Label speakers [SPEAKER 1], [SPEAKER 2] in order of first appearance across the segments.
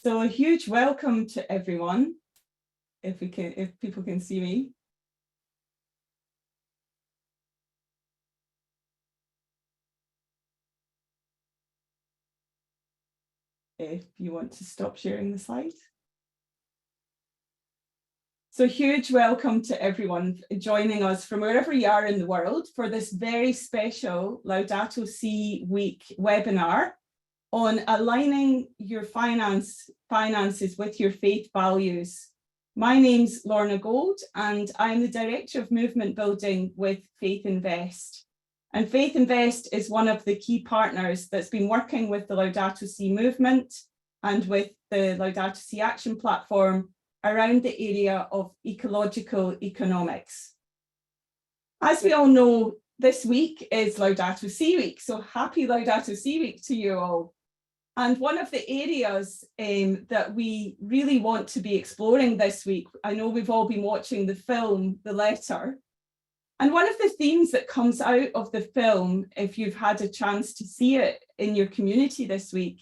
[SPEAKER 1] So a huge welcome to everyone, if people can see me. If you want to stop sharing the slide. So huge welcome to everyone joining us from wherever you are in the world for this very special Laudato Si Week webinar on aligning your finances with your faith values. My name's Lorna and I'm the Director of Movement Building with FaithInvest. And FaithInvest is one of the key partners that's been working with the Laudato Si movement and with the Laudato Si Action platform around the area of ecological economics. As we all know, this week is Laudato Si Week, so happy Laudato Si Week to you all. And one of the areas that we really want to be exploring this week, I know we've all been watching the film, The Letter, and one of the themes that comes out of the film, if you've had a chance to see it in your community this week,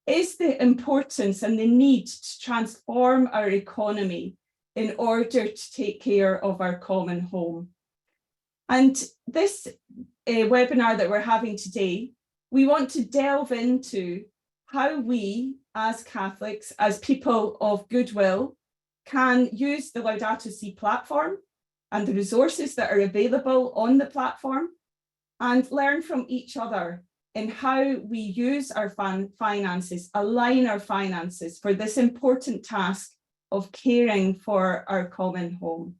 [SPEAKER 1] is the importance and the need to transform our economy in order to take care of our common home. And this webinar that we're having today, we want to delve into how we, as Catholics, as people of goodwill, can use the Laudato Si platform and the resources that are available on the platform and learn from each other in how we use our finances, align our finances for this important task of caring for our common home.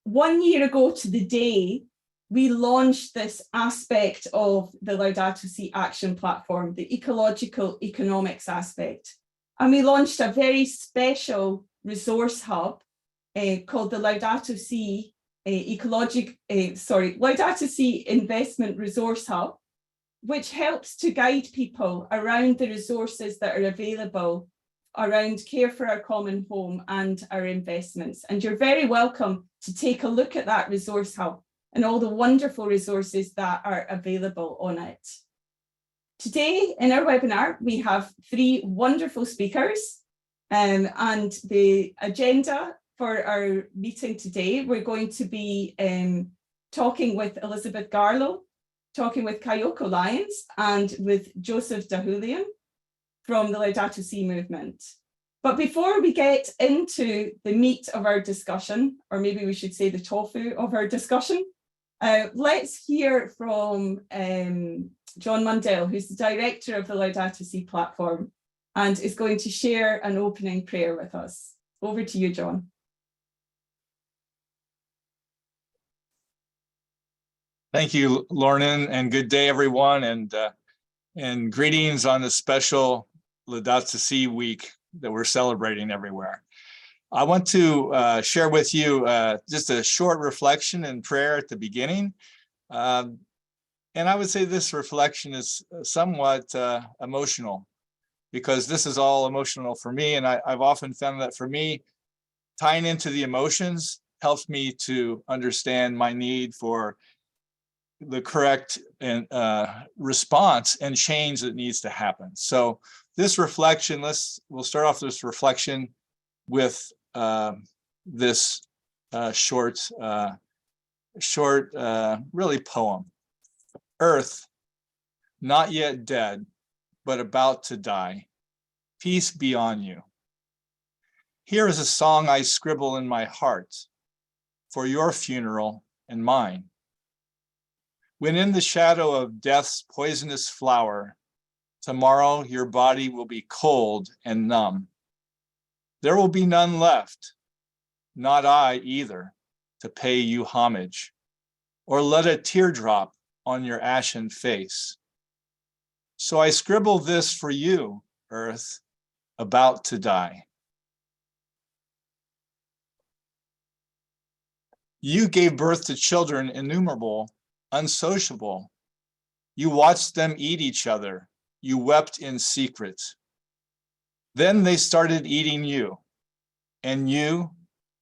[SPEAKER 1] 1 year ago to the day, we launched this aspect of the Laudato Si Action platform, the ecological economics aspect. And we launched a very special resource hub called the Laudato Si Laudato Si Investment Resource Hub, which helps to guide people around the resources that are available around care for our common home and our investments. And you're very welcome to take a look at that resource hub and all the wonderful resources that are available on it. Today in our webinar, we have 3 wonderful speakers, and the agenda for our meeting today, we're going to be talking with Elizabeth Garlow, talking with Kayoko Lyons, and with Joseph Dahulian from the Laudato Si movement. But before we get into the meat of our discussion, or maybe we should say the tofu of our discussion, let's hear from John Mundell, who's the director of the Laudato Si platform, and is going to share an opening prayer with us. Over to you, John.
[SPEAKER 2] Thank you, Lorna, and good day, everyone, and greetings on the special Laudato Si week that we're celebrating everywhere. I want to share with you just a short reflection and prayer at the beginning. And I would say this reflection is somewhat emotional, because this is all emotional for me. And I've often found that for me, tying into the emotions helps me to understand my need for the correct response and change that needs to happen. So this reflection, we'll start off this reflection with this short really poem. Earth, not yet dead, but about to die. Peace be on you. Here is a song I scribble in my heart for your funeral and mine. When in the shadow of death's poisonous flower, tomorrow your body will be cold and numb. There will be none left, not I either, to pay you homage, or let a teardrop on your ashen face. So I scribble this for you, Earth, about to die. You gave birth to children innumerable, unsociable. You watched them eat each other. You wept in secret. Then they started eating you, and you,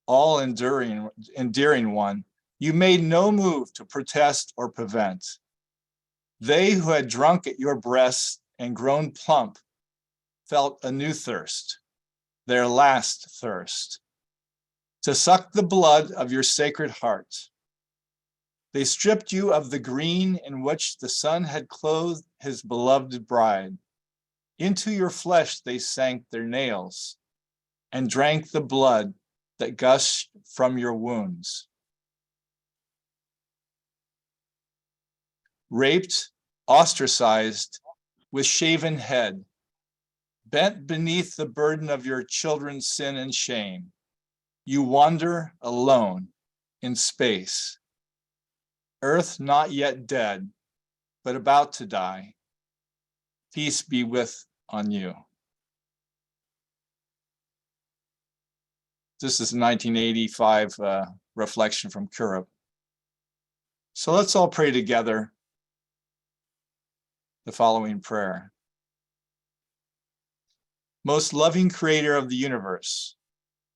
[SPEAKER 2] all enduring one, you made no move to protest or prevent. They who had drunk at your breasts and grown plump felt a new thirst, their last thirst, to suck the blood of your sacred heart. They stripped you of the green in which the Son had clothed his beloved bride. Into your flesh they sank their nails and drank the blood that gushed from your wounds. Raped, ostracized, with shaven head, bent beneath the burden of your children's sin and shame, you wander alone in space. Earth not yet dead, but about to die. Peace be on you. This is a 1985 reflection from Kurup. So let's all pray together the following prayer. Most loving Creator of the universe,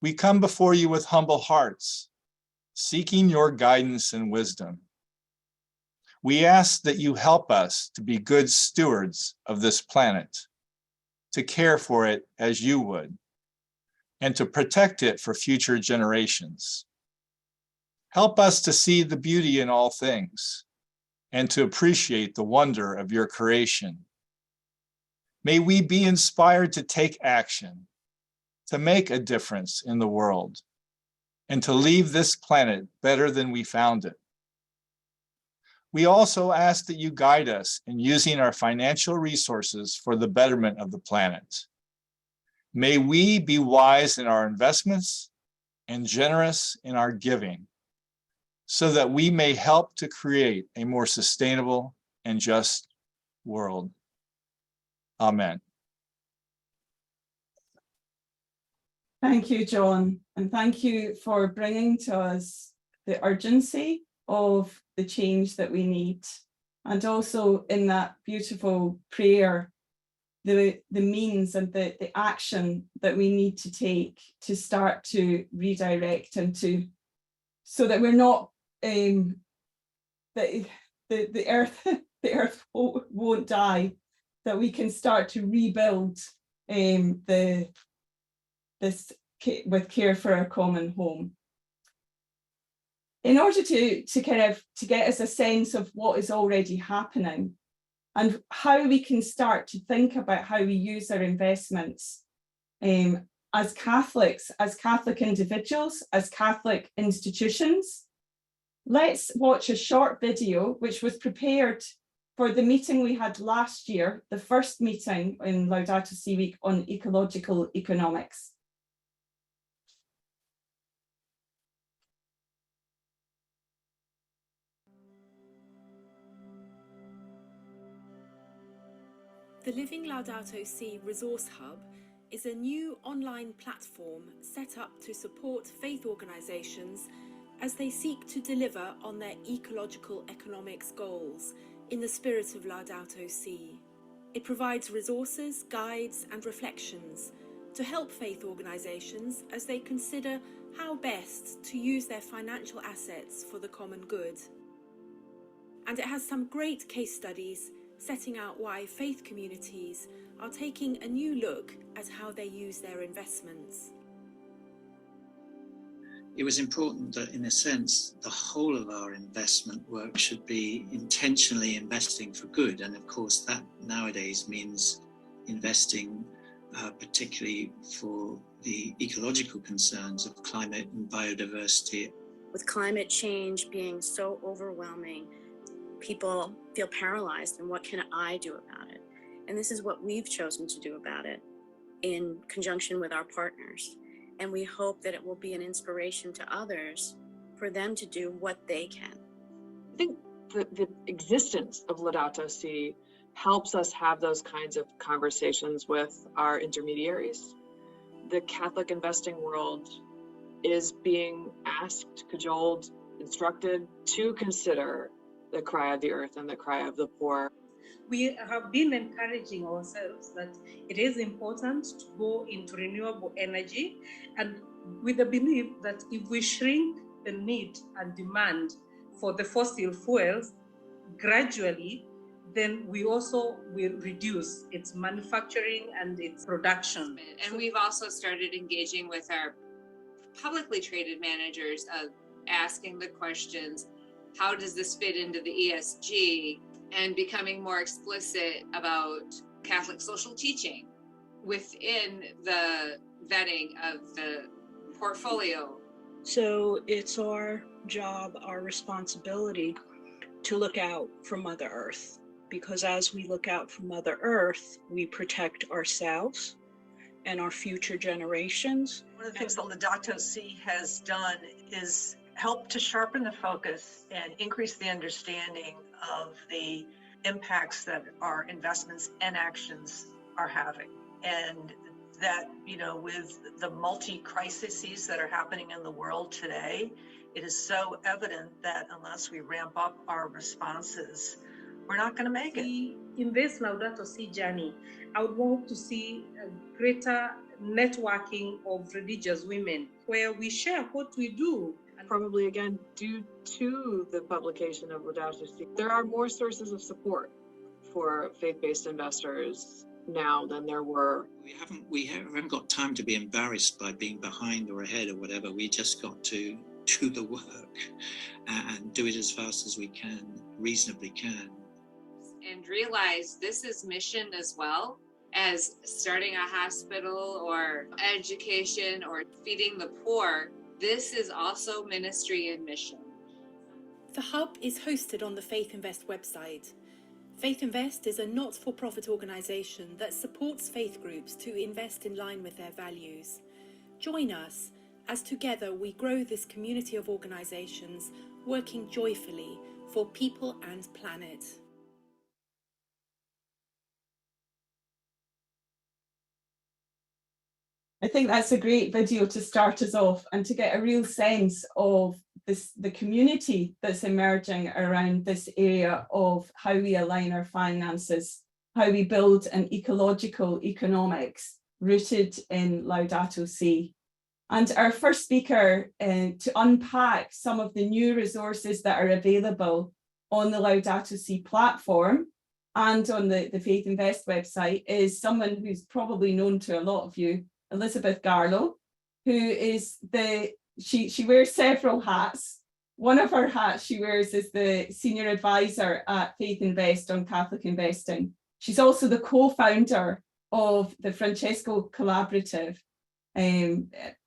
[SPEAKER 2] we come before you with humble hearts, seeking your guidance and wisdom. We ask that you help us to be good stewards of this planet, to care for it as you would, and to protect it for future generations. Help us to see the beauty in all things and to appreciate the wonder of your creation. May we be inspired to take action, to make a difference in the world, and to leave this planet better than we found it. We also ask that you guide us in using our financial resources for the betterment of the planet. May we be wise in our investments and generous in our giving, so that we may help to create a more sustainable and just world. Amen.
[SPEAKER 1] Thank you, John, and thank you for bringing to us the urgency of the change that we need, and also in that beautiful prayer, the means and the action that we need to take to start to redirect and to, so that we're not the earth won't die, that we can start to rebuild this with care for our common home. In order to get us a sense of what is already happening and how we can start to think about how we use our investments as Catholics, as Catholic individuals, as Catholic institutions, let's watch a short video which was prepared for the meeting we had last year, the first meeting in Laudato Si Week on ecological economics.
[SPEAKER 3] The Living Laudato Si Resource Hub is a new online platform set up to support faith organisations as they seek to deliver on their ecological economics goals in the spirit of Laudato Si. It provides resources, guides and reflections to help faith organisations as they consider how best to use their financial assets for the common good. And it has some great case studies setting out why faith communities are taking a new look at how they use their investments.
[SPEAKER 4] It was important that, in a sense, the whole of our investment work should be intentionally investing for good. And of course, that nowadays means investing particularly for the ecological concerns of climate and biodiversity.
[SPEAKER 5] With climate change being so overwhelming, people feel paralyzed, and what can I do about it? And this is what we've chosen to do about it in conjunction with our partners. And we hope that it will be an inspiration to others for them to do what they can.
[SPEAKER 6] I think the existence of Laudato Si helps us have those kinds of conversations with our intermediaries. The Catholic investing world is being asked, cajoled, instructed to consider the cry of the earth and the cry of the poor.
[SPEAKER 7] We have been encouraging ourselves that it is important to go into renewable energy, and with the belief that if we shrink the need and demand for the fossil fuels, gradually then we also will reduce its manufacturing and its production.
[SPEAKER 8] And we've also started engaging with our publicly traded managers of asking the questions, how does this fit into the ESG, and becoming more explicit about Catholic social teaching within the vetting of the portfolio.
[SPEAKER 9] So it's our job, our responsibility to look out for Mother Earth, because as we look out for Mother Earth, we protect ourselves and our future generations.
[SPEAKER 10] One of the things that Laudato Si has done is help to sharpen the focus and increase the understanding of the impacts that our investments and actions are having. And that, you know, with the multi-crises that are happening in the world today, it is so evident that unless we ramp up our responses, we're not going to make it.
[SPEAKER 7] In this Laudato Si journey, I would want to see a greater networking of religious women where we share what we do.
[SPEAKER 6] Probably again, due to the publication of Laudato Si, there are more sources of support for faith-based investors now than there were.
[SPEAKER 4] We haven't got time to be embarrassed by being behind or ahead or whatever. We just got to do the work and do it as fast as we can, reasonably can.
[SPEAKER 8] And realize this is mission as well as starting a hospital or education or feeding the poor. This is also ministry and mission.
[SPEAKER 3] The Hub is hosted on the FaithInvest website. FaithInvest is a not-for-profit organisation that supports faith groups to invest in line with their values. Join us as together we grow this community of organisations working joyfully for people and planet.
[SPEAKER 1] I think that's a great video to start us off and to get a real sense of the community that's emerging around this area of how we align our finances, how we build an ecological economics rooted in Laudato Si. And our first speaker to unpack some of the new resources that are available on the Laudato Si platform and on the FaithInvest website is someone who's probably known to a lot of you, Elizabeth Garlow, who is she wears several hats. One of her hats she wears is the senior advisor at FaithInvest on Catholic investing. She's also the co-founder of the Francesco Collaborative,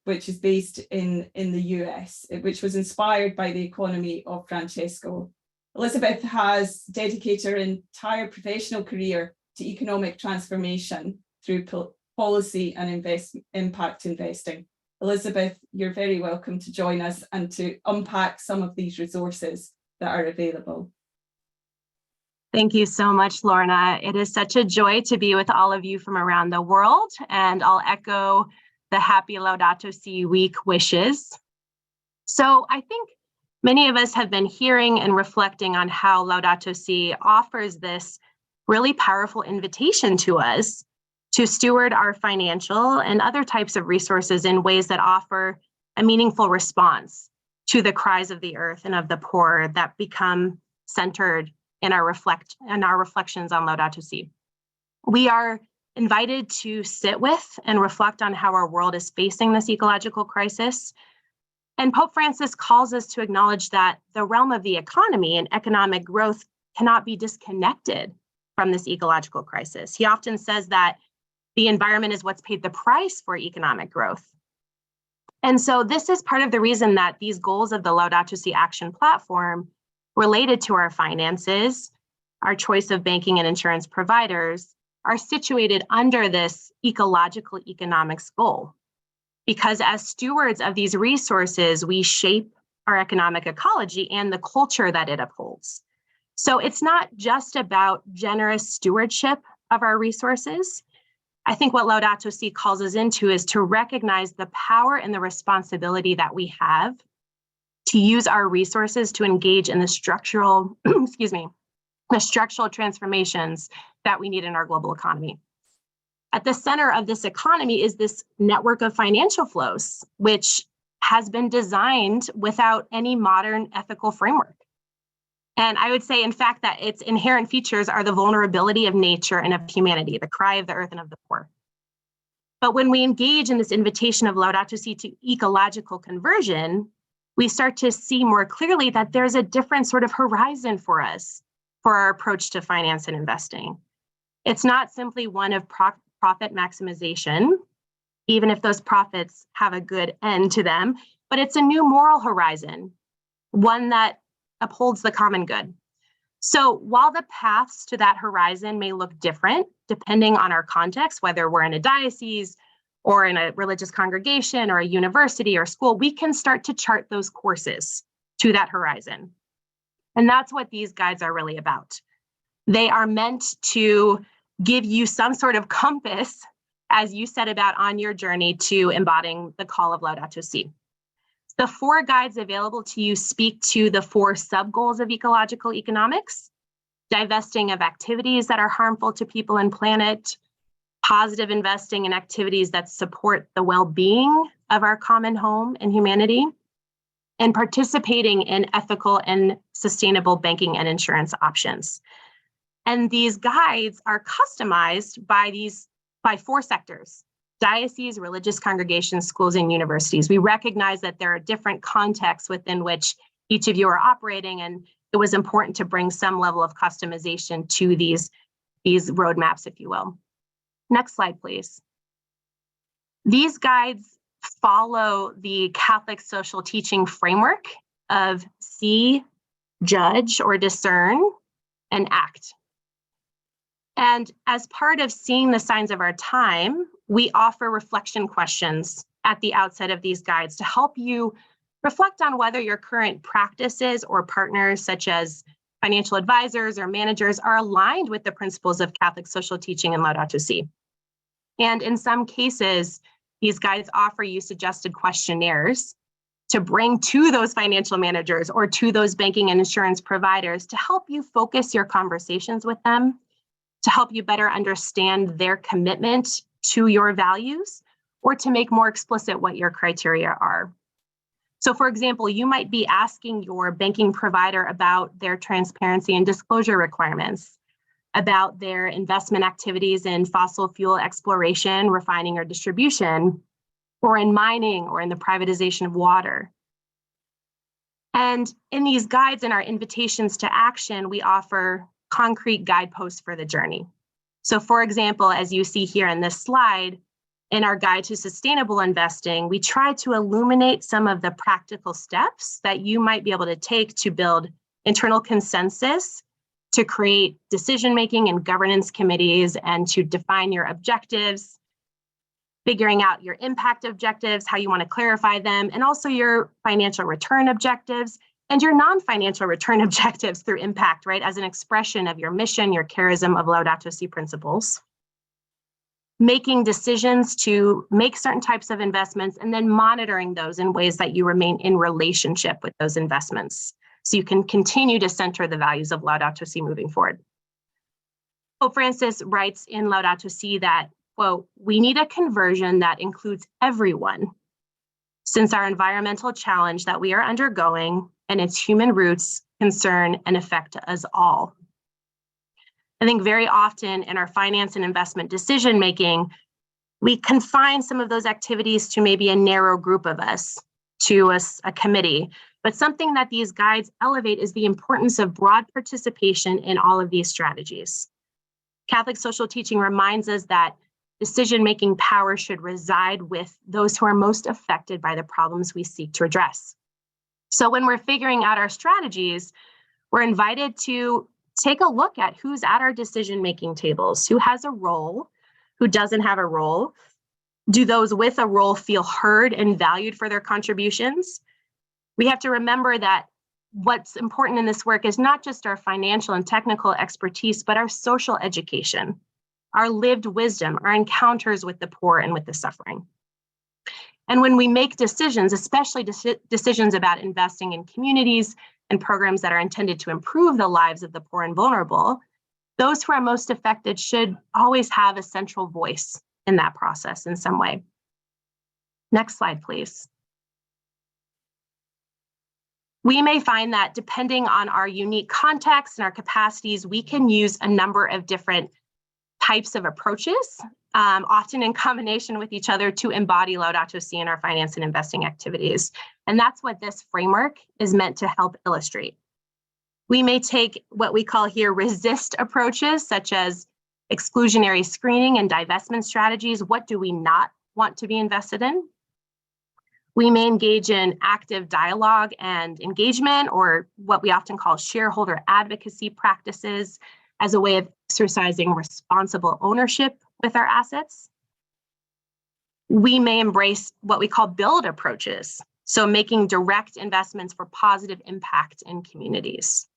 [SPEAKER 1] which is based in the US, which was inspired by the economy of Francesco. Elizabeth has dedicated her entire professional career to economic transformation through policy and impact investing. Elizabeth, you're very welcome to join us and to unpack some of these resources that are available.
[SPEAKER 11] Thank you so much, Lorna. It is such a joy to be with all of you from around the world, and I'll echo the happy Laudato Si week wishes. So I think many of us have been hearing and reflecting on how Laudato Si offers this really powerful invitation to us to steward our financial and other types of resources in ways that offer a meaningful response to the cries of the earth and of the poor that become centered in our reflections on Laudato Si. We are invited to sit with and reflect on how our world is facing this ecological crisis. And Pope Francis calls us to acknowledge that the realm of the economy and economic growth cannot be disconnected from this ecological crisis. He often says that the environment is what's paid the price for economic growth. And so this is part of the reason that these goals of the Laudato Si Action platform related to our finances, our choice of banking and insurance providers, are situated under this ecological economics goal. Because as stewards of these resources, we shape our economic ecology and the culture that it upholds. So it's not just about generous stewardship of our resources. I think what Laudato Si calls us into is to recognize the power and the responsibility that we have to use our resources to engage in the structural, the structural transformations that we need in our global economy. At the center of this economy is this network of financial flows, which has been designed without any modern ethical framework. And I would say, in fact, that its inherent features are the vulnerability of nature and of humanity, the cry of the earth and of the poor. But when we engage in this invitation of Laudato Si to ecological conversion, we start to see more clearly that there's a different sort of horizon for us for our approach to finance and investing. It's not simply one of profit maximization, even if those profits have a good end to them, but it's a new moral horizon, one that upholds the common good. So while the paths to that horizon may look different, depending on our context, whether we're in a diocese or in a religious congregation or a university or school, we can start to chart those courses to that horizon. And that's what these guides are really about. They are meant to give you some sort of compass as you set about on your journey to embodying the call of Laudato Si. The 4 guides available to you speak to the 4 sub-goals of ecological economics: divesting of activities that are harmful to people and planet, positive investing in activities that support the well-being of our common home and humanity, and participating in ethical and sustainable banking and insurance options. And these guides are customized by 4 sectors: dioceses, religious congregations, schools, and universities. We recognize that there are different contexts within which each of you are operating, and it was important to bring some level of customization to these roadmaps, if you will. Next slide, please. These guides follow the Catholic social teaching framework of see, judge, or discern, and act. And as part of seeing the signs of our time, we offer reflection questions at the outset of these guides to help you reflect on whether your current practices or partners, such as financial advisors or managers, are aligned with the principles of Catholic social teaching and Laudato Si. And in some cases, these guides offer you suggested questionnaires to bring to those financial managers or to those banking and insurance providers to help you focus your conversations with them, to help you better understand their commitment to your values, or to make more explicit what your criteria are. So for example, you might be asking your banking provider about their transparency and disclosure requirements, about their investment activities in fossil fuel exploration, refining, or distribution, or in mining, or in the privatization of water. And in these guides and our invitations to action, we offer concrete guideposts for the journey. So for example, as you see here in this slide, in our guide to sustainable investing, we try to illuminate some of the practical steps that you might be able to take to build internal consensus, to create decision-making and governance committees, and to define your objectives, figuring out your impact objectives, how you want to clarify them, and also your financial return objectives, and your non-financial return objectives through impact, right, as an expression of your mission, your charism of Laudato Si principles. Making decisions to make certain types of investments and then monitoring those in ways that you remain in relationship with those investments, so you can continue to center the values of Laudato Si moving forward. Pope Francis writes in Laudato Si that, quote, "We need a conversion that includes everyone, since our environmental challenge that we are undergoing and its human roots concern and affect us all." I think very often in our finance and investment decision-making, we confine some of those activities to maybe a narrow group of us, to a committee. But something that these guides elevate is the importance of broad participation in all of these strategies. Catholic social teaching reminds us that decision-making power should reside with those who are most affected by the problems we seek to address. So when we're figuring out our strategies, we're invited to take a look at who's at our decision-making tables, who has a role, who doesn't have a role. Do those with a role feel heard and valued for their contributions? We have to remember that what's important in this work is not just our financial and technical expertise, but our social education, our lived wisdom, our encounters with the poor and with the suffering. And when we make decisions, especially decisions about investing in communities and programs that are intended to improve the lives of the poor and vulnerable, those who are most affected should always have a central voice in that process in some way. Next slide, please. We may find that depending on our unique context and our capacities, we can use a number of different types of approaches, often in combination with each other, to embody Laudato Si in our finance and investing activities. And that's what this framework is meant to help illustrate. We may take what we call here resist approaches, such as exclusionary screening and divestment strategies. What do we not want to be invested in? We may engage in active dialogue and engagement, or what we often call shareholder advocacy practices, as a way of exercising responsible ownership with our assets. We may embrace what we call build approaches, so making direct investments for positive impact in communities.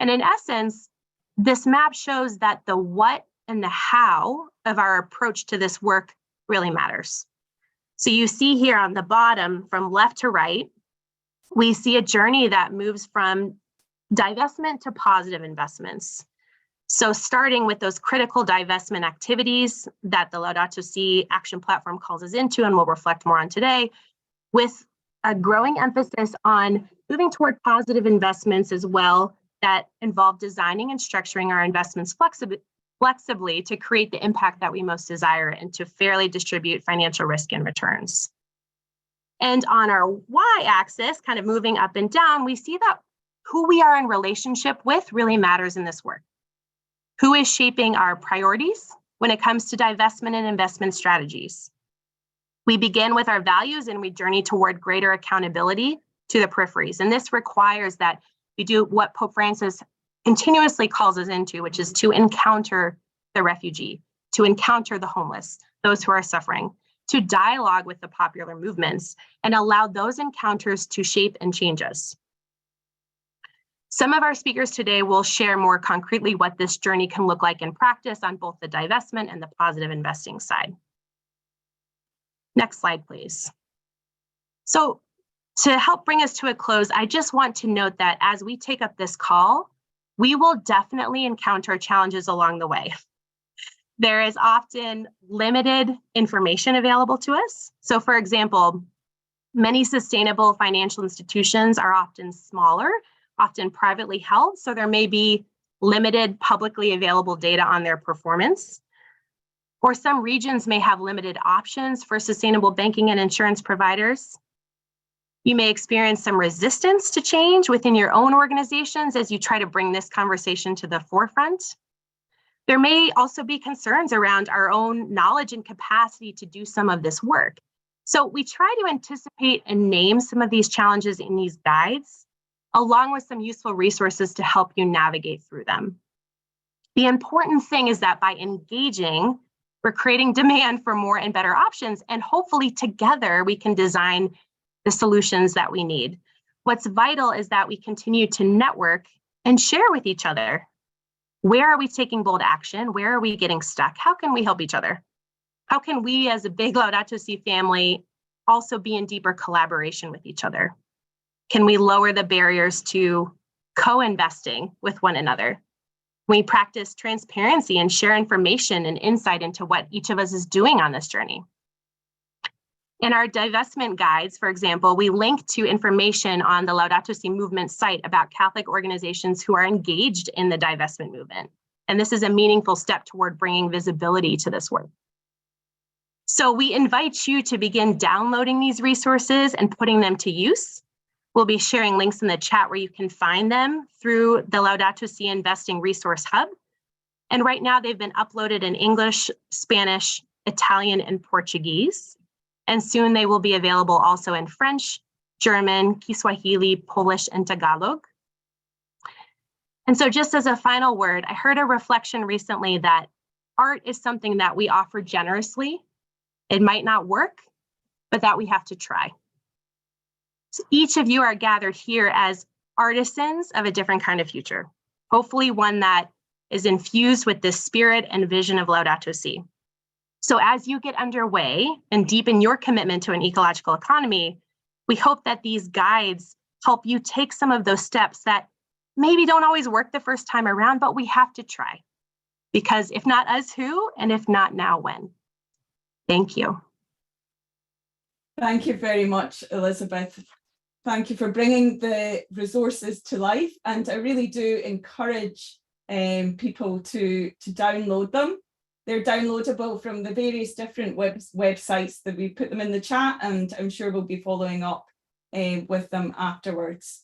[SPEAKER 11] And in essence, this map shows that the what and the how of our approach to this work really matters. So you see here on the bottom, from left to right, we see a journey that moves from divestment to positive investments. So starting with those critical divestment activities that the Laudato Si action platform calls us into, and we'll reflect more on today, with a growing emphasis on moving toward positive investments as well, that involve designing and structuring our investments flexibly to create the impact that we most desire and to fairly distribute financial risk and returns. And on our y-axis, kind of moving up and down, we see that who we are in relationship with really matters in this work. Who is shaping our priorities when it comes to divestment and investment strategies? We begin with our values and we journey toward greater accountability to the peripheries. And this requires that we do what Pope Francis continuously calls us into, which is to encounter the refugee, to encounter the homeless, those who are suffering, to dialogue with the popular movements, and allow those encounters to shape and change us. Some of our speakers today will share more concretely what this journey can look like in practice on both the divestment and the positive investing side. Next slide, please. So to help bring us to a close, I just want to note that as we take up this call, we will definitely encounter challenges along the way. There is often limited information available to us. So for example, many sustainable financial institutions are often smaller, often privately held, so there may be limited publicly available data on their performance. Or some regions may have limited options for sustainable banking and insurance providers. You may experience some resistance to change within your own organizations as you try to bring this conversation to the forefront. There may also be concerns around our own knowledge and capacity to do some of this work. So we try to anticipate and name some of these challenges in these guides, along with some useful resources to help you navigate through them. The important thing is that by engaging, we're creating demand for more and better options, and hopefully together we can design the solutions that we need. What's vital is that we continue to network and share with each other. Where are we taking bold action? Where are we getting stuck? How can we help each other? How can we as a big Laudato Si family also be in deeper collaboration with each other? Can we lower the barriers to co-investing with one another? We practice transparency and share information and insight into what each of us is doing on this journey. In our divestment guides, for example, we link to information on the Laudato Si Movement site about Catholic organizations who are engaged in the divestment movement. And this is a meaningful step toward bringing visibility to this work. So we invite you to begin downloading these resources and putting them to use. We'll be sharing links in the chat where you can find them through the Laudato Si Investing Resource Hub. And right now they've been uploaded in English, Spanish, Italian, and Portuguese. And soon they will be available also in French, German, Kiswahili, Polish, and Tagalog. And so just as a final word, I heard a reflection recently that art is something that we offer generously. It might not work, but that we have to try. So each of you are gathered here as artisans of a different kind of future, hopefully one that is infused with the spirit and vision of Laudato Si. So as you get underway and deepen your commitment to an ecological economy, we hope that these guides help you take some of those steps that maybe don't always work the first time around, but we have to try. Because if not us, who? And if not now, when? Thank you.
[SPEAKER 1] Thank you very much, Elizabeth. Thank you for bringing the resources to life, and I really do encourage people to download them. They're downloadable from the various different websites that we put them in the chat, and I'm sure we'll be following up with them afterwards.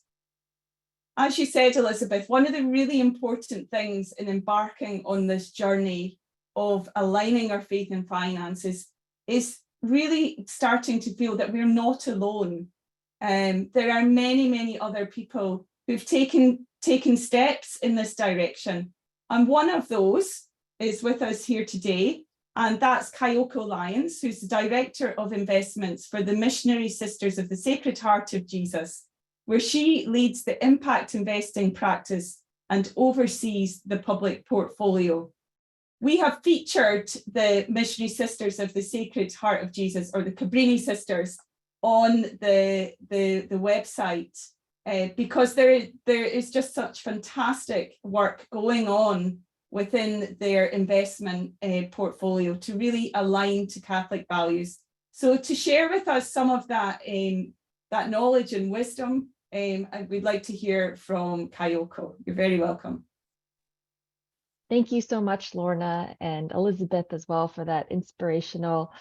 [SPEAKER 1] As you said, Elizabeth, one of the really important things in embarking on this journey of aligning our faith and finances is really starting to feel that we're not alone. There are many, many other people who've taken steps in this direction. And one of those is with us here today, and that's Kayoko Lyons, who's the Director of Investments for the Missionary Sisters of the Sacred Heart of Jesus, where she leads the impact investing practice and oversees the public portfolio. We have featured the Missionary Sisters of the Sacred Heart of Jesus, or the Cabrini Sisters, on the website because there is just such fantastic work going on within their investment portfolio to really align to Catholic values. So to share with us some of that knowledge and wisdom, we'd like to hear from Kayoko. You're very welcome.
[SPEAKER 12] Thank you so much, Lorna, and Elizabeth as well for that inspirational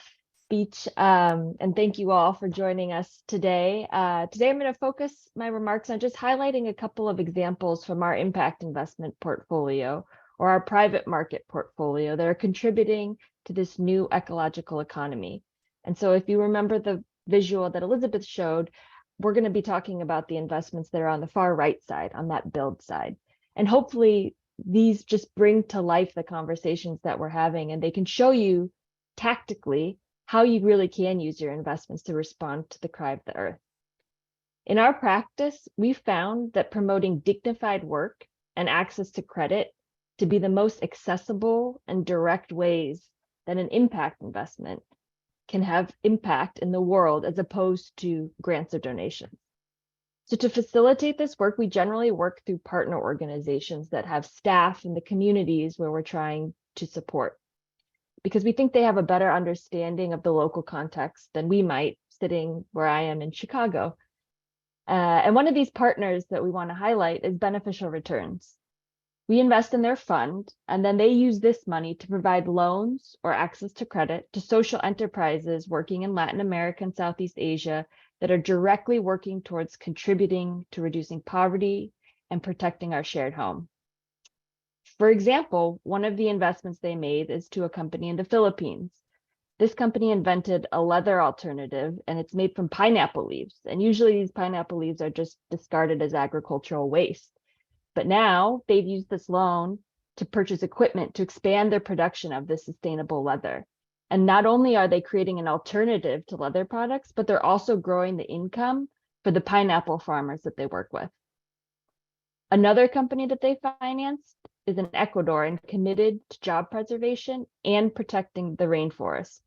[SPEAKER 12] speech. And thank you all for joining us today. Today, I'm going to focus my remarks on just highlighting a couple of examples from our impact investment portfolio or our private market portfolio that are contributing to this new ecological economy. And so if you remember the visual that Elizabeth showed, we're going to be talking about the investments that are on the far right side, on that build side. And hopefully these just bring to life the conversations that we're having, and they can show you tactically how you really can use your investments to respond to the cry of the earth. In our practice, we've found that promoting dignified work and access to credit to be the most accessible and direct ways that an impact investment can have impact in the world as opposed to grants or donations. So to facilitate this work, we generally work through partner organizations that have staff in the communities where we're trying to support, because we think they have a better understanding of the local context than we might, sitting where I am in Chicago. And one of these partners that we want to highlight is Beneficial Returns. We invest in their fund, and then they use this money to provide loans or access to credit to social enterprises working in Latin America and Southeast Asia that are directly working towards contributing to reducing poverty and protecting our shared home. For example, one of the investments they made is to a company in the Philippines. This company invented a leather alternative, and it's made from pineapple leaves. And usually these pineapple leaves are just discarded as agricultural waste. But now they've used this loan to purchase equipment to expand their production of this sustainable leather. And not only are they creating an alternative to leather products, but they're also growing the income for the pineapple farmers that they work with. Another company that they financed is in Ecuador and committed to job preservation and protecting the rainforest.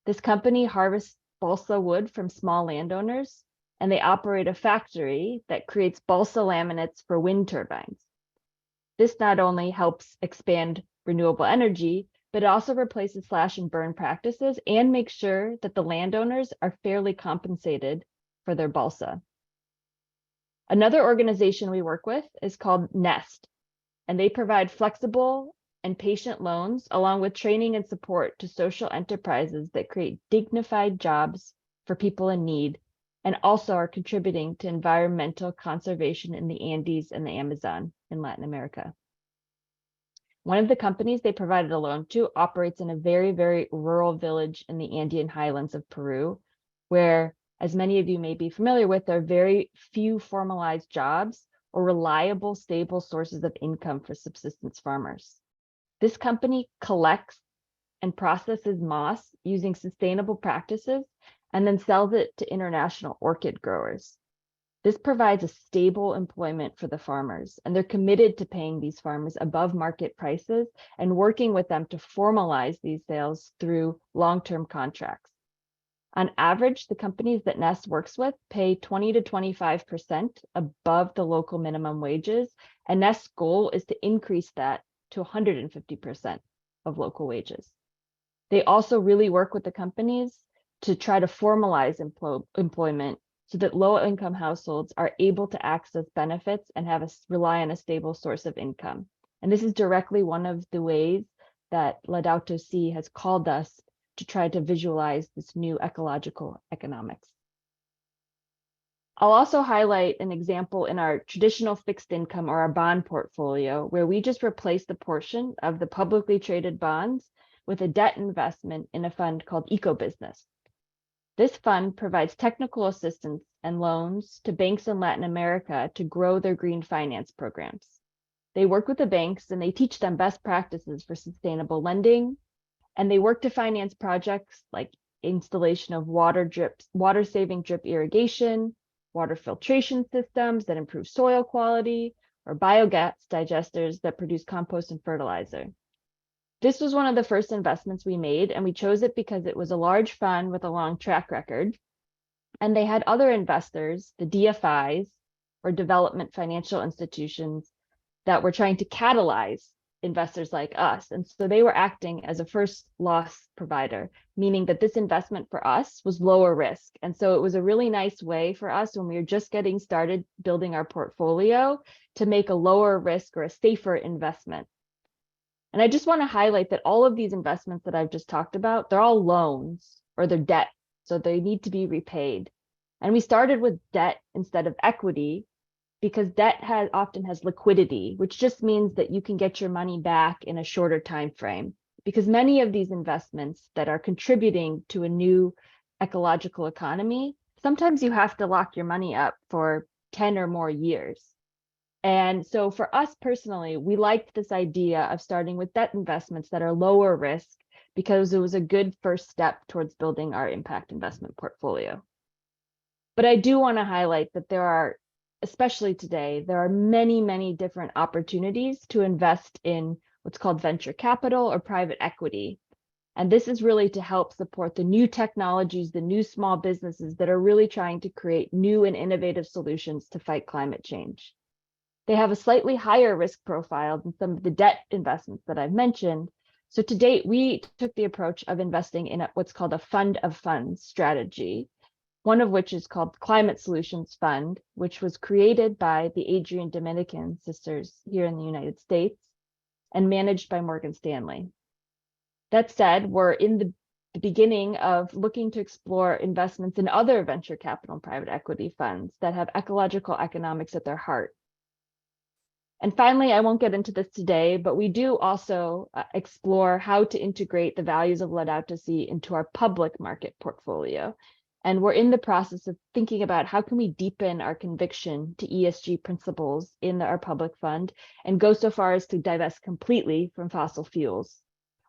[SPEAKER 12] This company harvests balsa wood from small landowners, and they operate a factory that creates balsa laminates for wind turbines. This not only helps expand renewable energy, but it also replaces slash and burn practices and makes sure that the landowners are fairly compensated for their balsa. Another organization we work with is called Nest, and they provide flexible and patient loans along with training and support to social enterprises that create dignified jobs for people in need and also are contributing to environmental conservation in the Andes and the Amazon in Latin America. One of the companies they provided a loan to operates in a very, very rural village in the Andean highlands of Peru, where, as many of you may be familiar with, there are very few formalized jobs or reliable, stable sources of income for subsistence farmers. This company collects and processes moss using sustainable practices and then sells it to international orchid growers. This provides a stable employment for the farmers, and they're committed to paying these farmers above market prices and working with them to formalize these sales through long-term contracts. On average, the companies that Nest works with pay 20 to 25% above the local minimum wages, and Nest's goal is to increase that to 150% of local wages. They also really work with the companies to try to formalize employment so that low-income households are able to access benefits and rely on a stable source of income. And this is directly one of the ways that Laudato Si has called us to try to visualize this new ecological economics. I'll also highlight an example in our traditional fixed income or our bond portfolio, where we just replaced the portion of the publicly traded bonds with a debt investment in a fund called EcoBusiness. This fund provides technical assistance and loans to banks in Latin America to grow their green finance programs. They work with the banks and they teach them best practices for sustainable lending, and they work to finance projects like installation of water-saving drip irrigation, water filtration systems that improve soil quality, or biogas digesters that produce compost and fertilizer. This was one of the first investments we made, and we chose it because it was a large fund with a long track record. And they had other investors, the DFIs, or development financial institutions, that were trying to catalyze investors like us. And so they were acting as a first loss provider, meaning that this investment for us was lower risk. And so it was a really nice way for us when we were just getting started building our portfolio to make a lower risk or a safer investment. And I just want to highlight that all of these investments that I've just talked about, they're all loans or they're debt, so they need to be repaid. And we started with debt instead of equity because debt often has liquidity, which just means that you can get your money back in a shorter time frame. Because many of these investments that are contributing to a new ecological economy, sometimes you have to lock your money up for 10 or more years. And so for us personally, we liked this idea of starting with debt investments that are lower risk because it was a good first step towards building our impact investment portfolio. But I do want to highlight that there are, especially today, there are many, many different opportunities to invest in what's called venture capital or private equity. And this is really to help support the new technologies, the new small businesses that are really trying to create new and innovative solutions to fight climate change. They have a slightly higher risk profile than some of the debt investments that I've mentioned. So to date, we took the approach of investing in what's called a fund of funds strategy, one of which is called Climate Solutions Fund, which was created by the Adrian Dominican sisters here in the United States and managed by Morgan Stanley. That said, we're in the beginning of looking to explore investments in other venture capital and private equity funds that have ecological economics at their heart. And finally, I won't get into this today, but we do also explore how to integrate the values of Laudato Si into our public market portfolio. And we're in the process of thinking about how can we deepen our conviction to ESG principles in our public fund and go so far as to divest completely from fossil fuels.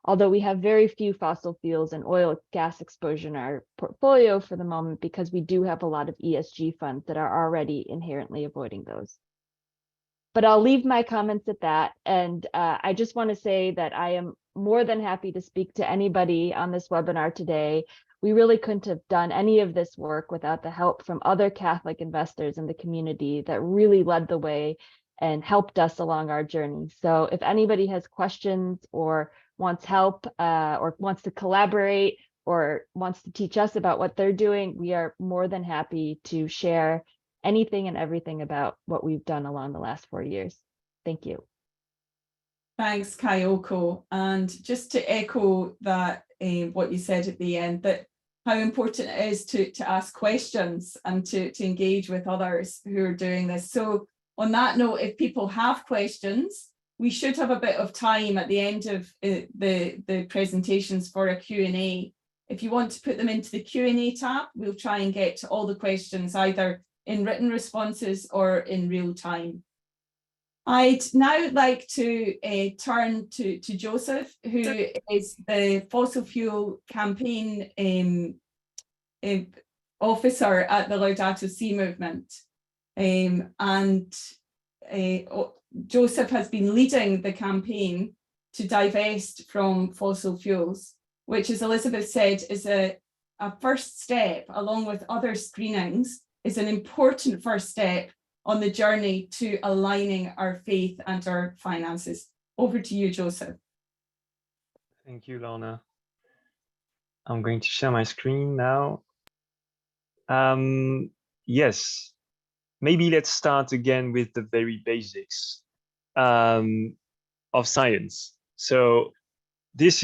[SPEAKER 12] Although we have very few fossil fuels and oil and gas exposure in our portfolio for the moment, because we do have a lot of ESG funds that are already inherently avoiding those. But I'll leave my comments at that. And I just want to say that I am more than happy to speak to anybody on this webinar today. We really couldn't have done any of this work without the help from other Catholic investors in the community that really led the way and helped us along our journey. So if anybody has questions or wants help or wants to collaborate or wants to teach us about what they're doing, we are more than happy to share anything and everything about what we've done along the last 4 years. Thank you.
[SPEAKER 1] Thanks, Kayoko. And just to echo that, what you said at the end, that how important it is to ask questions and to engage with others who are doing this. So on that note, if people have questions, we should have a bit of time at the end of the presentations for a Q&A. If you want to put them into the Q&A tab, we'll try and get to all the questions either in written responses or in real time. I'd now like to turn to Joseph, who is the fossil fuel campaign officer at the Laudato Si movement. Joseph has been leading the campaign to divest from fossil fuels, which, as Elizabeth said, is a first step, along with other screenings, is an important first step on the journey to aligning our faith and our finances. Over to you, Joseph.
[SPEAKER 13] Thank you, Lorna. I'm going to share my screen now. yes, maybe let's start again with the very basics of science. So this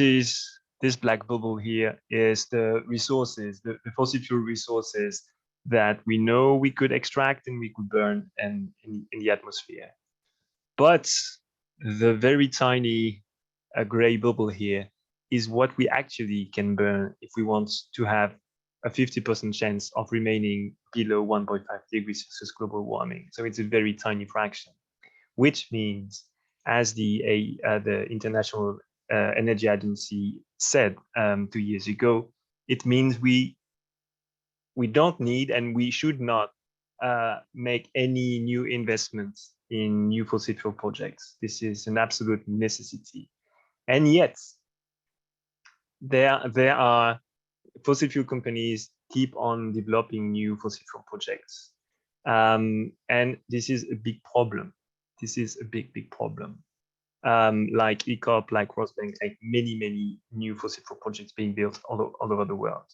[SPEAKER 13] black bubble here is the resources, the fossil fuel resources that we know we could extract and we could burn in the atmosphere. But the very tiny gray bubble here is what we actually can burn if we want to have a 50% chance of remaining below 1.5 degrees Celsius global warming. So it's a very tiny fraction, which means, as the International Energy Agency said 2 years ago, it means we don't need and we should not make any new investments in new fossil fuel projects. This is an absolute necessity. And yet, there are fossil fuel companies keep on developing new fossil fuel projects. And this is a big problem. This is a big problem. Like ECOP, like Rosebank, like many new fossil fuel projects being built all over the world.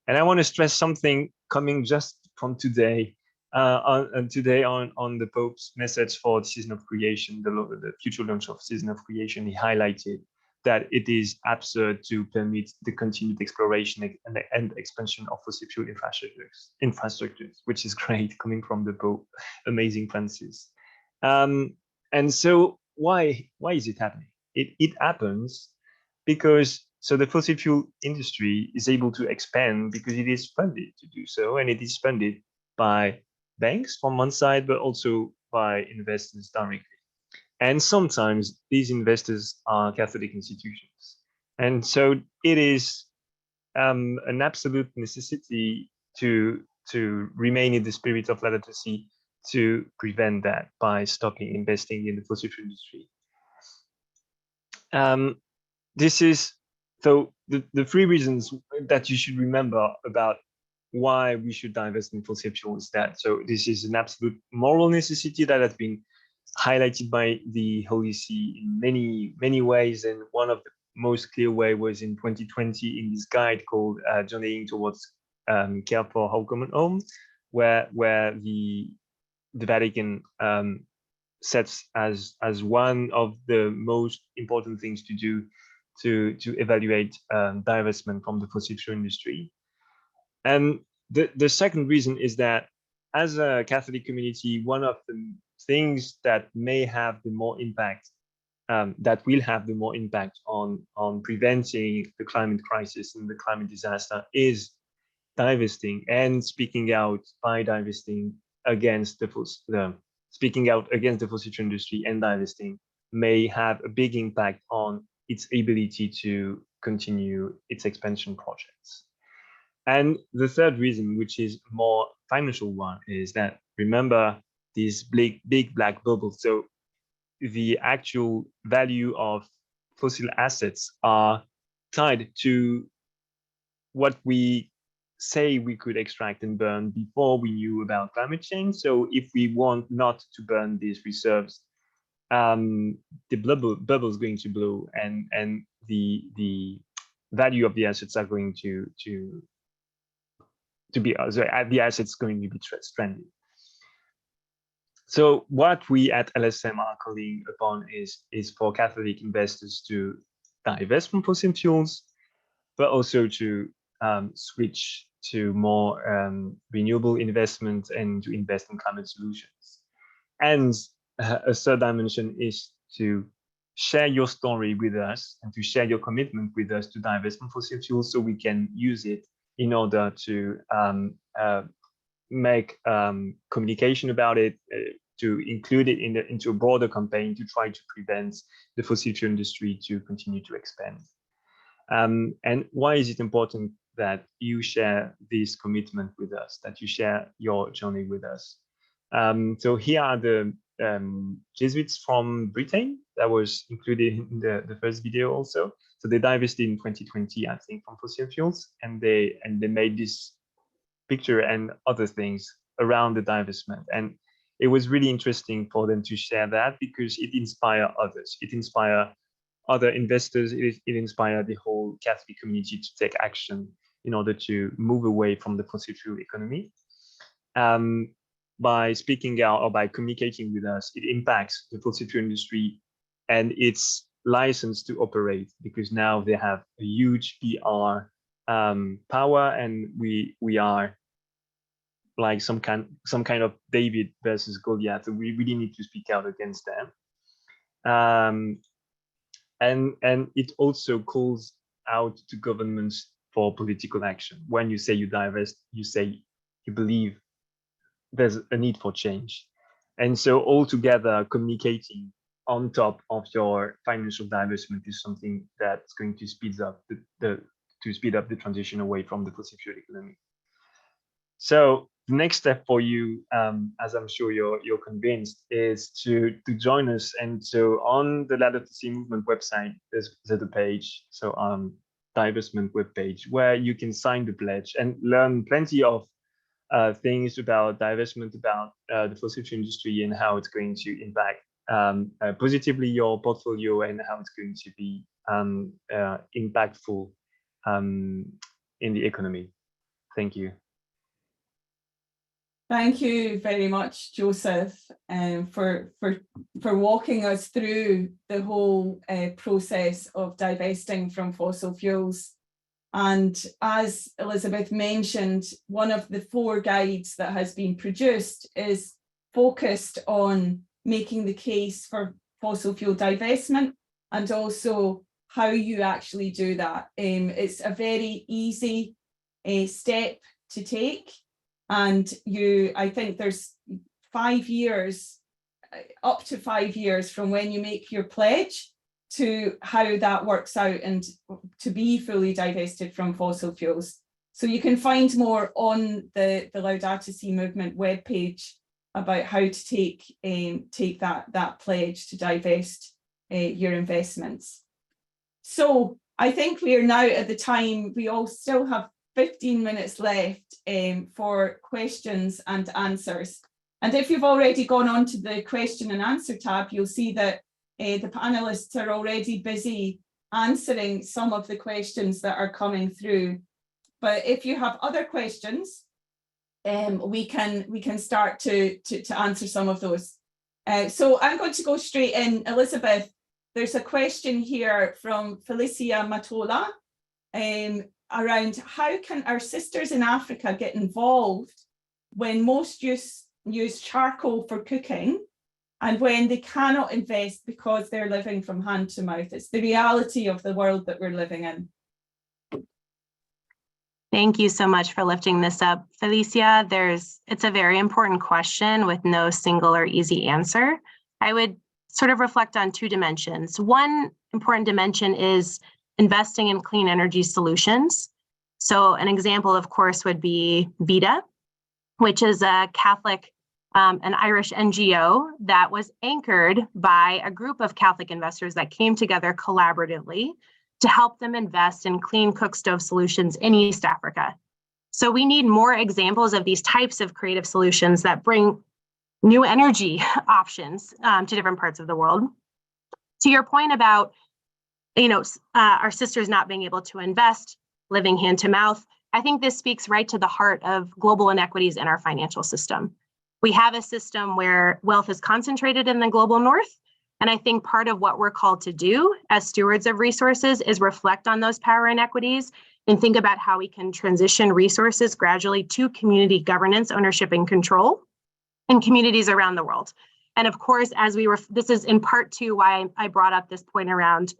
[SPEAKER 13] And I want to stress something coming just from today, on the Pope's message for the season of creation, the future launch of season of creation. He highlighted that it is absurd to permit the continued exploration and expansion of fossil fuel infrastructures, which is great coming from the Pope. Amazing Francis. And so why is it happening? It happens because the fossil fuel industry is able to expand because it is funded to do so, and it is funded by banks from one side, but also by investors directly. And sometimes these investors are Catholic institutions. And so it is an absolute necessity to remain in the spirit of Laudato Si, to prevent that by stopping investing in the fossil fuel industry. This is, so the three reasons that you should remember about why we should divest in fossil fuel is that, so this is an absolute moral necessity that has been highlighted by the Holy See in many ways, and one of the most clear way was in 2020 in this guide called Journeying Towards Care for Our Common Home, where the Vatican sets as one of the most important things to do to evaluate divestment from the fossil fuel industry. And the second reason is that, as a Catholic community, one of the things that may have the more impact, that will have the more impact on preventing the climate crisis and the climate disaster is divesting and speaking out by divesting against speaking out against the fossil fuel industry, and divesting may have a big impact on its ability to continue its expansion projects. And the third reason, which is more financial one, is that, remember, these big black bubbles. So the actual value of fossil assets are tied to what we say we could extract and burn before we knew about climate change. So if we want not to burn these reserves, the bubble is going to blow, and the value of the assets are going to be, the assets going to be stranded. So what we at LSM are calling upon is for Catholic investors to divest from fossil fuels, but also to switch to more renewable investment and to invest in climate solutions. And a third dimension is to share your story with us and to share your commitment with us to divest from fossil fuels, so we can use it in order to make communication about it, to include it into a broader campaign to try to prevent the fossil fuel industry to continue to expand. And why is it important that you share this commitment with us, that you share your journey with us? So here are the Jesuits from Britain that was included in the first video also. So they divested in 2020, I think, from fossil fuels, and they made this picture and other things around the divestment. And it was really interesting for them to share that, because it inspired others. It inspired other investors. It inspired the whole Catholic community to take action in order to move away from the fossil fuel economy. by speaking out or by communicating with us, it impacts the fossil fuel industry and its license to operate, because now they have a huge PR power, and we are like some kind of David versus Goliath. So we really need to speak out against them. And it also calls out to governments for political action. When you say you divest, you say you believe there's a need for change. And so altogether, communicating on top of your financial divestment is something that's going to speed up the transition away from the fossil fuel economy. So the next step for you, as I'm sure you're convinced, is to join us. And so on the Laudato Si Movement website, there's a page, so divestment webpage, where you can sign the pledge and learn plenty of things about divestment, about the fossil fuel industry, and how it's going to impact positively your portfolio, and how it's going to be impactful in the economy. Thank you.
[SPEAKER 1] Thank you very much, Joseph, for walking us through the whole process of divesting from fossil fuels. And as Elizabeth mentioned, one of the 4 guides that has been produced is focused on making the case for fossil fuel divestment, and also how you actually do that. It's a very easy step to take. And I think there's 5 years, up to 5 years from when you make your pledge to how that works out and to be fully divested from fossil fuels. So you can find more on the Laudato Si Movement webpage about how to take that pledge to divest your investments. So I think we are now at the time, we all still have 15 minutes left for questions and answers. And if you've already gone on to the question and answer tab, you'll see that the panelists are already busy answering some of the questions that are coming through. But if you have other questions, we can start to answer some of those. So I'm going to go straight in. Elizabeth, there's a question here from Felicia Matola around how can our sisters in Africa get involved when most use charcoal for cooking and when they cannot invest because they're living from hand to mouth. It's the reality of the world that we're living in.
[SPEAKER 11] Thank you so much for lifting this up, Felicia. It's a very important question with no single or easy answer. I would sort of reflect on 2 dimensions. One important dimension is investing in clean energy solutions. So an example, of course, would be VITA, which is a Catholic, an Irish NGO that was anchored by a group of Catholic investors that came together collaboratively to help them invest in clean cook stove solutions in East Africa. So we need more examples of these types of creative solutions that bring new energy options to different parts of the world. To your point about, our sisters not being able to invest, living hand to mouth, I think this speaks right to the heart of global inequities in our financial system. We have a system where wealth is concentrated in the global north. And I think part of what we're called to do as stewards of resources is reflect on those power inequities and think about how we can transition resources gradually to community governance, ownership, and control in communities around the world. And of course, this is in part 2 why I brought up this point around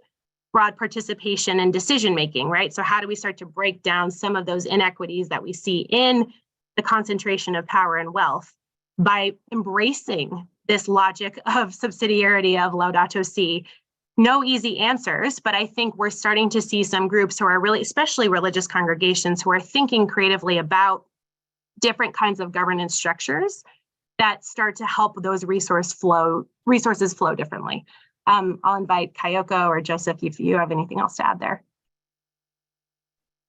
[SPEAKER 11] broad participation and decision-making, right? So how do we start to break down some of those inequities that we see in the concentration of power and wealth by embracing this logic of subsidiarity of Laudato Si? No easy answers, but I think we're starting to see some groups who are really, especially religious congregations, who are thinking creatively about different kinds of governance structures that start to help those resources flow differently. I'll invite Kayoko or Joseph if you have anything else to add there.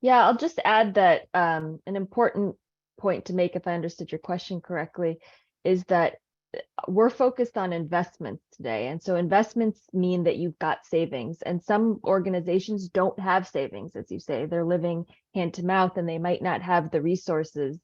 [SPEAKER 12] Yeah, I'll just add that an important point to make, if I understood your question correctly, is that we're focused on investments today. And so investments mean that you've got savings, and some organizations don't have savings, as you say. They're living hand to mouth and they might not have the resources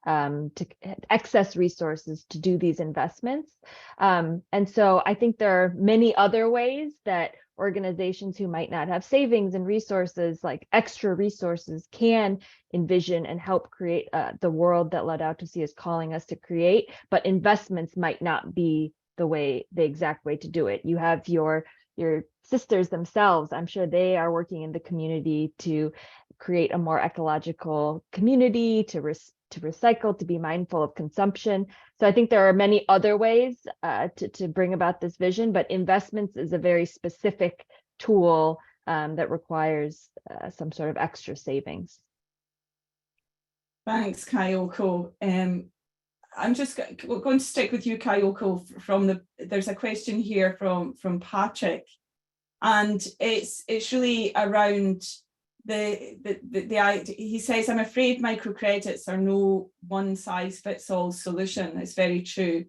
[SPEAKER 12] to excess resources to do these investments. And so I think there are many other ways that organizations who might not have savings and resources, like extra resources, can envision and help create the world that Laudato Si is calling us to create. But investments might not be the exact way to do it. You have your sisters themselves. I'm sure they are working in the community to create a more ecological community, to recycle, to be mindful of consumption. So I think there are many other ways to bring about this vision, but investments is a very specific tool that requires some sort of extra savings.
[SPEAKER 1] Thanks, Kayoko. I'm just going to stick with you, Kayoko. There's a question here from Patrick, and it's really around he says, I'm afraid microcredits are no one size fits all solution. It's very true.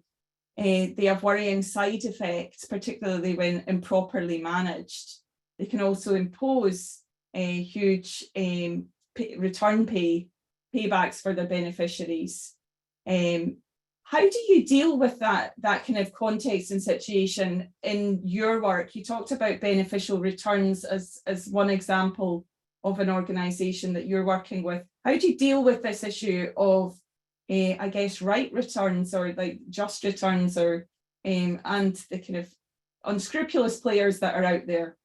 [SPEAKER 1] They have worrying side effects, particularly when improperly managed. They can also impose a huge return paybacks for their beneficiaries. How do you deal with that kind of context and situation in your work? You talked about beneficial returns as one example of an organization that you're working with. How do you deal with this issue of, I guess, right returns or like just returns, or and the kind of unscrupulous players that are out there?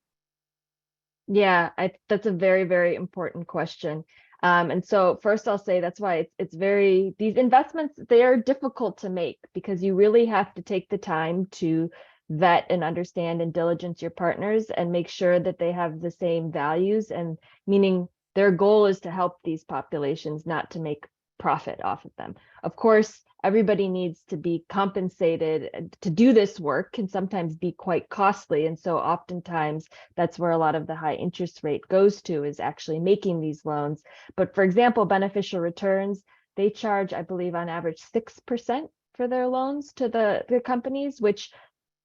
[SPEAKER 12] Yeah, that's a very, very important question. And so first I'll say that's why these investments, they are difficult to make, because you really have to take the time to vet and understand and diligence your partners and make sure that they have the same values, and meaning their goal is to help these populations, not to make profit off of them. Of course, everybody needs to be compensated. To do this work can sometimes be quite costly. And so oftentimes that's where a lot of the high interest rate goes to, is actually making these loans. But for example, beneficial returns, they charge, I believe, on average 6% for their loans to the companies, which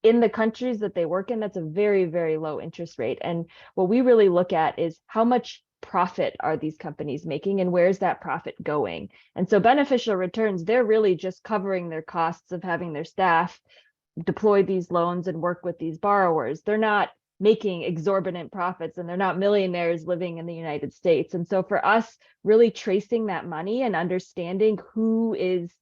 [SPEAKER 12] in the countries that they work in, that's a very, very low interest rate. And what we really look at is how much profit are these companies making and where's that profit going? And so beneficial returns, they're really just covering their costs of having their staff deploy these loans and work with these borrowers. They're not making exorbitant profits, and they're not millionaires living in the United States. And so for us, really tracing that money and understanding who is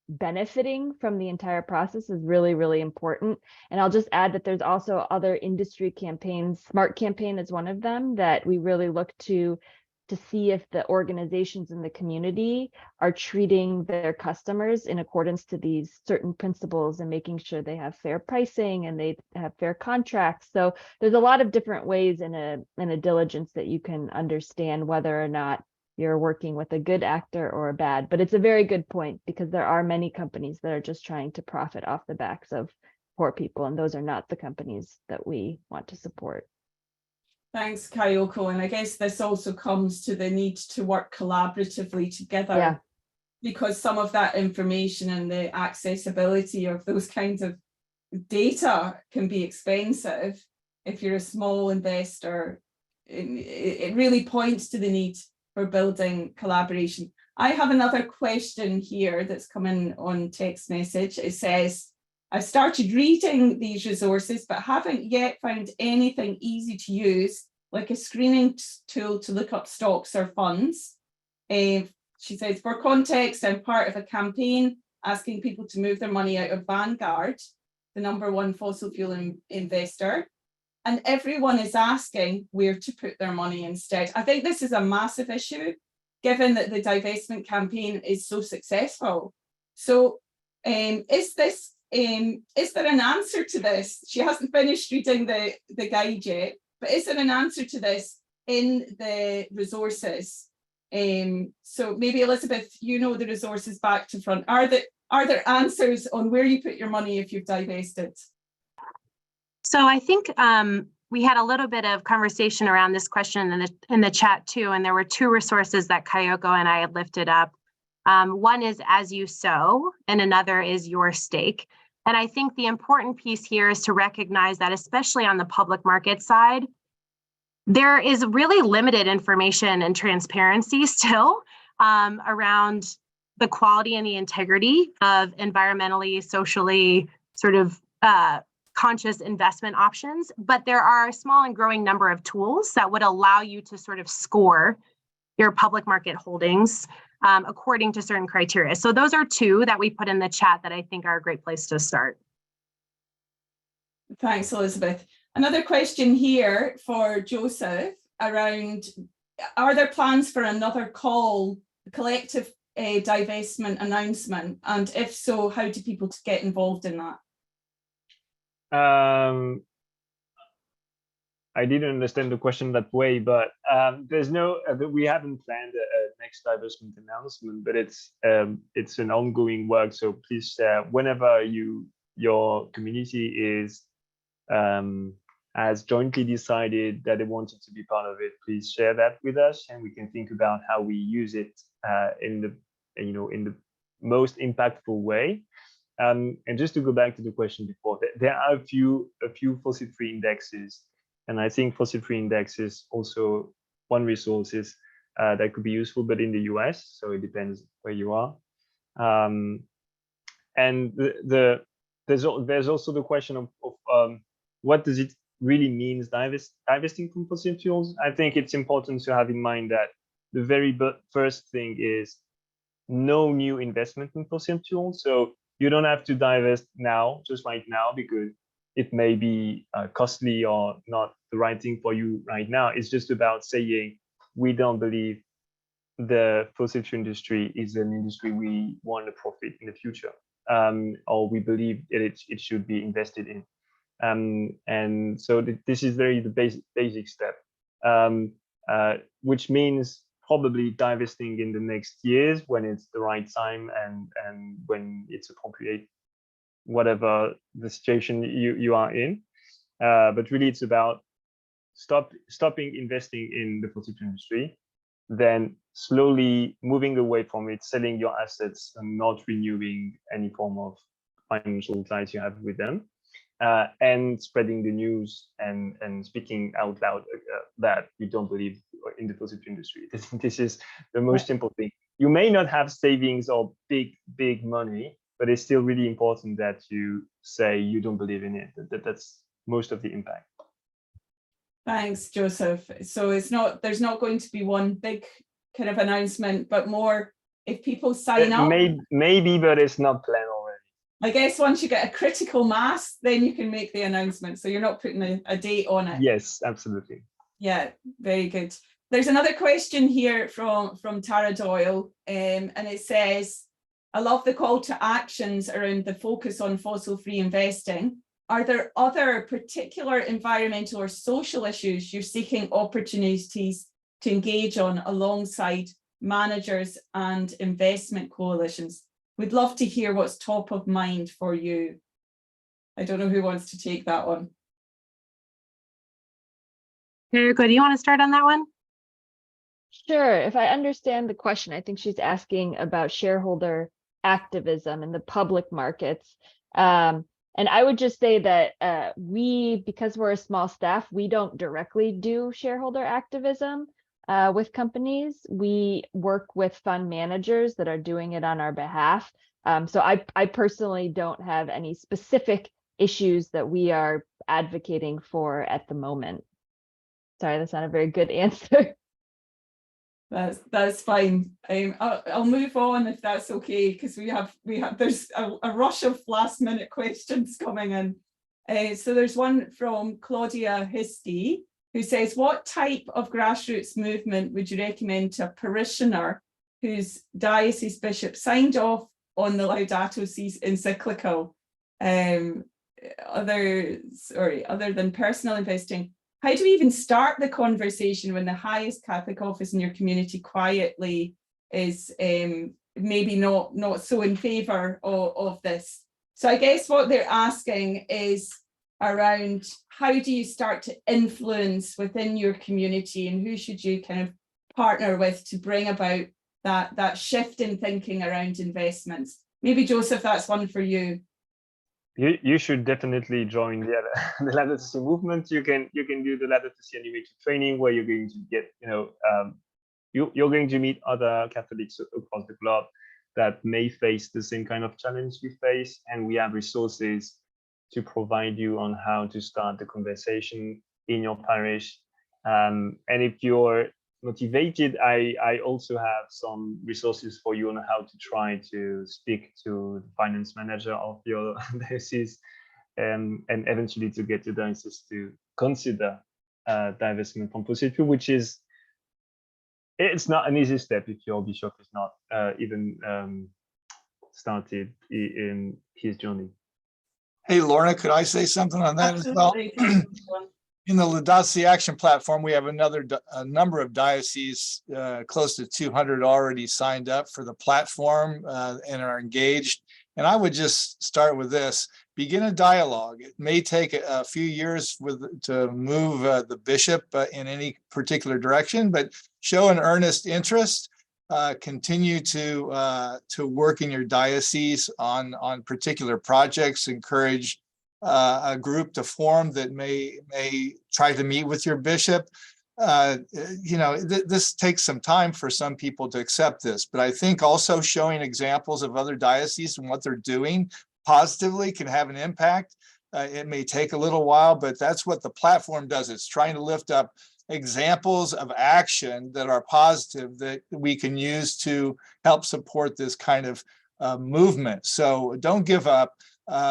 [SPEAKER 12] benefiting from the entire process is really, really important. And I'll just add that there's also other industry campaigns. Smart Campaign is one of them that we really look to see if the organizations in the community are treating their customers in accordance to these certain principles and making sure they have fair pricing and they have fair contracts. So there's a lot of different ways in a diligence that you can understand whether or not you're working with a good actor or a bad. But it's a very good point, because there are many companies that are just trying to profit off the backs of poor people, and those are not the companies that we want to support.
[SPEAKER 1] Thanks, Kayoko. And I guess this also comes to the need to work collaboratively together.
[SPEAKER 12] Yeah.
[SPEAKER 1] Because some of that information and the accessibility of those kinds of data can be expensive if you're a small investor. It really points to the need for building collaboration. I have another question here that's come in on text message. It says, I've started reading these resources, but haven't yet found anything easy to use, like a screening tool to look up stocks or funds. She says, for context, I'm part of a campaign asking people to move their money out of Vanguard, the #1 fossil fuel investor. And everyone is asking where to put their money instead. I think this is a massive issue, given that the divestment campaign is so successful. So is there an answer to this? She hasn't finished reading the guide yet, but is there an answer to this in the resources? So maybe Elizabeth, you know the resources back to front. Are there answers on where you put your money if you've divested?
[SPEAKER 11] So I think we had a little bit of conversation around this question in the chat too, and there were two resources that Kayoko and I had lifted up. One is As You Sow, and another is Your Stake. And I think the important piece here is to recognize that, especially on the public market side, there is really limited information and transparency still around the quality and the integrity of environmentally, socially sort of conscious investment options, but there are a small and growing number of tools that would allow you to sort of score your public market holdings according to certain criteria. So those are two that we put in the chat that I think are a great place to start.
[SPEAKER 1] Thanks, Elizabeth. Another question here for Joseph around, are there plans for another collective divestment announcement? And if so, how do people get involved in that?
[SPEAKER 13] I didn't understand the question that way, but there's no, we haven't planned a next divestment announcement, but it's an ongoing work. So please, whenever your community has jointly decided that they wanted to be part of it, please share that with us, and we can think about how we use it in the most impactful way. And just to go back to the question before, there are a few fossil-free indexes. And I think fossil-free index is also one resource that could be useful, but in the US, so it depends where you are. And there's also the question of what does it really mean divesting from fossil fuels? I think it's important to have in mind that the very first thing is no new investment in fossil fuels. So you don't have to divest now, just right now, because it may be costly or not the right thing for you right now. It's just about saying, we don't believe the fossil fuel industry is an industry we want to profit in the future, or we believe that it should be invested in. And so this is the basic step, which means probably divesting in the next years when it's the right time and when it's appropriate, whatever the situation you are in. But really it's about stopping investing in the fossil fuel industry, then slowly moving away from it, selling your assets and not renewing any form of financial ties you have with them, and spreading the news and speaking out loud that you don't believe in the fossil fuel industry. This is the most simple thing. You may not have savings or big money, but it's still really important that you say you don't believe in it. That's most of the impact.
[SPEAKER 1] Thanks, Joseph. So there's not going to be one big kind of announcement, but more if people sign up.
[SPEAKER 13] Maybe, but it's not planned already.
[SPEAKER 1] I guess once you get a critical mass, then you can make the announcement. So you're not putting a date on it.
[SPEAKER 13] Yes, absolutely.
[SPEAKER 1] Yeah, very good. There's another question here from Tara Doyle, and it says, I love the call to actions around the focus on fossil-free investing. Are there other particular environmental or social issues you're seeking opportunities to engage on alongside managers and investment coalitions? We'd love to hear what's top of mind for you. I don't know who wants to take that one.
[SPEAKER 11] Kayoko, do you want to start on that one?
[SPEAKER 12] Sure. If I understand the question, I think she's asking about shareholder activism in the public markets. And I would just say that because we're a small staff, we don't directly do shareholder activism with companies. We work with fund managers that are doing it on our behalf. So I personally don't have any specific issues that we are advocating for at the moment. Sorry, that's not a very good answer.
[SPEAKER 1] That's fine. I'll move on if that's okay, because there's a rush of last minute questions coming in. So there's one from Claudia Histy, who says, what type of grassroots movement would you recommend to a parishioner whose diocese bishop signed off on the Laudato Si encyclical, other than personal investing? How do we even start the conversation when the highest Catholic office in your community quietly is maybe not so in favor of this? So I guess what they're asking is around how do you start to influence within your community, and who should you kind of partner with to bring about that shift in thinking around investments? Maybe Joseph, that's one for you.
[SPEAKER 13] You should definitely join the Laudato Si movement. You can do the Laudato Si animated training, where you're going to get, you're going to meet other Catholics across the globe. that may face the same kind of challenge we face, and we have resources to provide you on how to start the conversation in your parish. And if you're motivated, I also have some resources for you on how to try to speak to the finance manager of your diocese, and eventually to get your diocese to consider divestment from fossil fuel, which is, it's not an easy step if your bishop is not even started in his journey.
[SPEAKER 2] Hey, Lorna, could I say something on that
[SPEAKER 1] Absolutely.
[SPEAKER 2] as well? In the Laudato Si Action platform, we have a number of dioceses, close to 200 already signed up for the platform and are engaged. And I would just start with this: begin a dialogue. It may take a few years to move the bishop in any particular direction, but show an earnest interest. Continue to work in your diocese on particular projects. Encourage a group to form that may try to meet with your bishop. This takes some time for some people to accept this, but I think also showing examples of other dioceses and what they're doing positively can have an impact. It may take a little while, but that's what the platform does. It's trying to lift up examples of action that are positive that we can use to help support this kind of movement. So don't give up.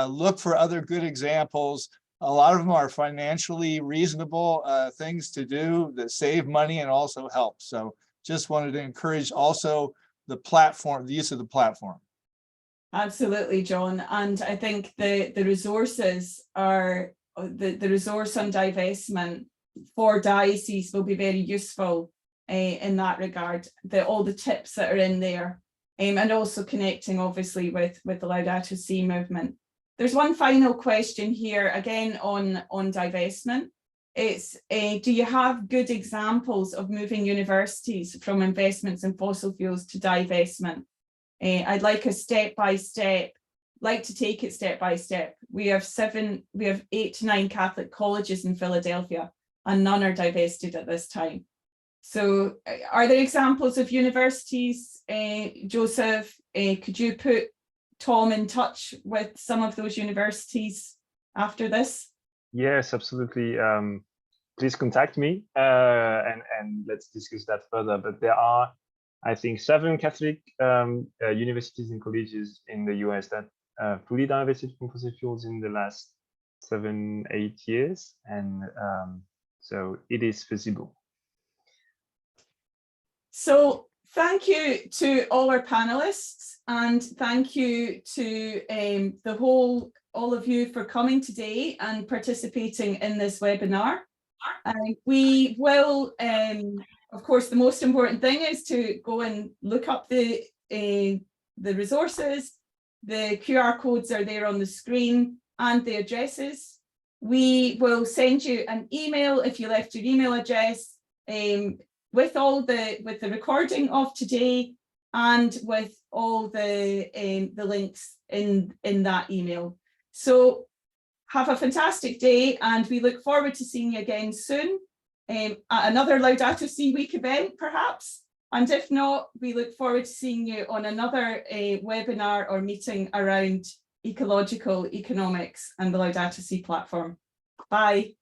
[SPEAKER 2] Look for other good examples. A lot of them are financially reasonable things to do that save money and also help. So just wanted to encourage also the platform, the use of the platform.
[SPEAKER 1] Absolutely, John. And I think the resources are, the resource on divestment for dioceses will be very useful in that regard. All the tips that are in there, and also connecting obviously with the Laudato Si movement. There's one final question here, again on divestment. It's, do you have good examples of moving universities from investments in fossil fuels to divestment? I'd like a step-by-step, like to take it step by step. We have 8 to 9 Catholic colleges in Philadelphia, and none are divested at this time. So are there examples of universities? Joseph, could you put Tom in touch with some of those universities after this?
[SPEAKER 13] Yes, absolutely. Please contact me and let's discuss that further. But there are, I think, 7 Catholic universities and colleges in the US that fully divested from fossil fuels in the last 7-8 years. And so it is feasible.
[SPEAKER 1] So thank you to all our panelists, and thank you to all of you for coming today and participating in this webinar. We will, of course, the most important thing is to go and look up the resources. The QR codes are there on the screen and the addresses. We will send you an email if you left your email address with the recording of today and with all the links in that email. So have a fantastic day, and we look forward to seeing you again soon at another Laudato Si Week event, perhaps. And if not, we look forward to seeing you on another webinar or meeting around ecological economics and the Laudato Si platform. Bye.